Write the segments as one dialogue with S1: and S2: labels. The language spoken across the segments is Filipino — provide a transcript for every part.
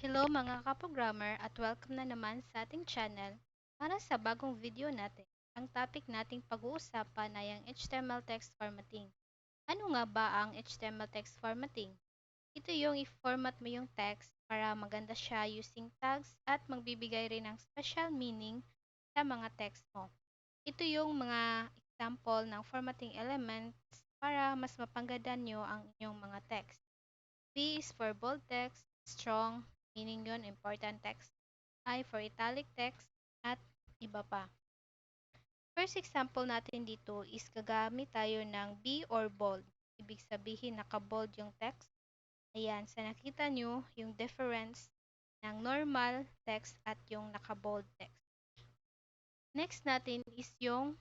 S1: Hello mga kaprogrammer at welcome na naman sa ating channel para sa bagong video natin. Ang topic nating pag-uusapan ay ang HTML text formatting. Ano nga ba ang HTML text formatting? Ito yung i-format mo yung text para maganda siya using tags at magbibigay rin ng special meaning sa mga text mo. Ito yung mga example ng formatting elements para mas mapangganda nyo ang inyong mga text. B is for bold text, strong, meaning yon important text. I for italic text, at iba pa. First example natin dito is gagamit tayo ng B or bold. Ibig sabihin naka-bold yung text. Ayan, sa nakita nyo yung difference ng normal text at yung naka-bold text. Next natin is yung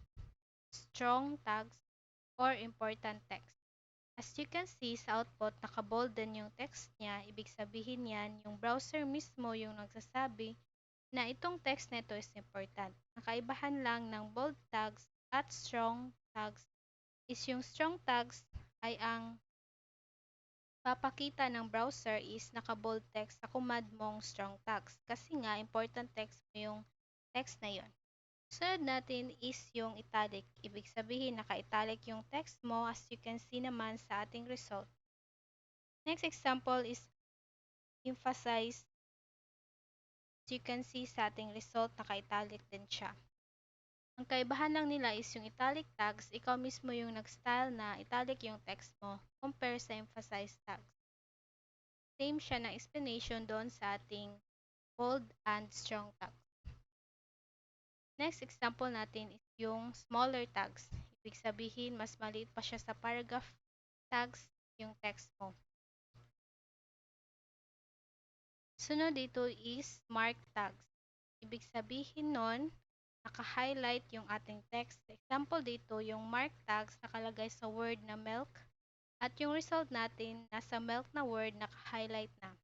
S1: strong tags or important text. As you can see sa output, naka-bold din yung text niya. Ibig sabihin yan, yung browser mismo yung nagsasabi na itong text nito is important. Ang kaibahan lang ng bold tags at strong tags is yung strong tags ay ang papakita ng browser is naka-bold text sa command mong strong tags. Kasi nga, important text mo yung text na yon. Sunod natin is yung italic. Ibig sabihin, naka-italic yung text mo as you can see naman sa ating result. Next example is emphasize. As you can see sa ating result, naka-italic din siya. Ang kaibahan lang nila is yung italic tags, ikaw mismo yung nag-style na italic yung text mo compare sa emphasize tags. Same siya na explanation doon sa ating bold and strong tags. Next example natin is yung smaller tags. Ibig sabihin, mas maliit pa siya sa paragraph tags yung text mo. Sunod dito is mark tags. Ibig sabihin nun, naka-highlight yung ating text. Example dito, yung mark tags nakalagay sa word na milk at yung result natin nasa milk na word naka-highlight na.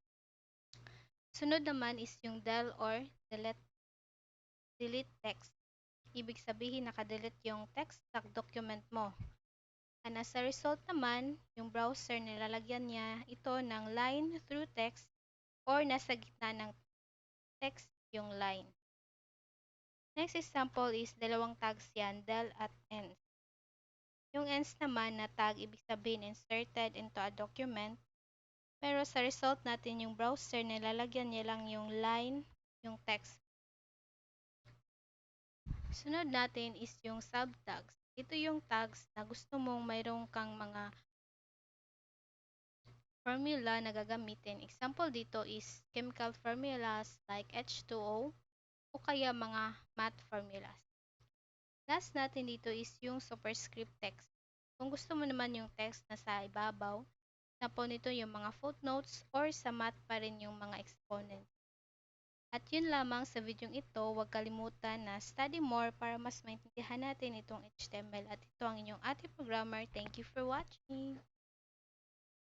S1: Sunod naman is yung del or delete text. Ibig sabihin naka-delete yung text sa document mo. At nasa result naman, yung browser nilalagyan niya ito ng line through text or nasa gitna ng text yung line. Next example is dalawang tags yan, del at ends. Yung ends naman na tag, ibig sabihin inserted into a document. Pero sa result natin, yung browser nilalagyan niya lang yung line, yung text. Sunod natin is yung subtags. Ito yung tags na gusto mong mayroon kang mga formula na gagamitin. Example dito is chemical formulas like H2O o kaya mga math formulas. Last natin dito is yung superscript text. Kung gusto mo naman yung text na sa ibabaw, napo nito yung mga footnotes or sa math pa rin yung mga exponent. At yun lamang sa video ito, huwag kalimutan na study more para mas maintindihan natin itong HTML at ito ang inyong ating programmer. Thank you for watching!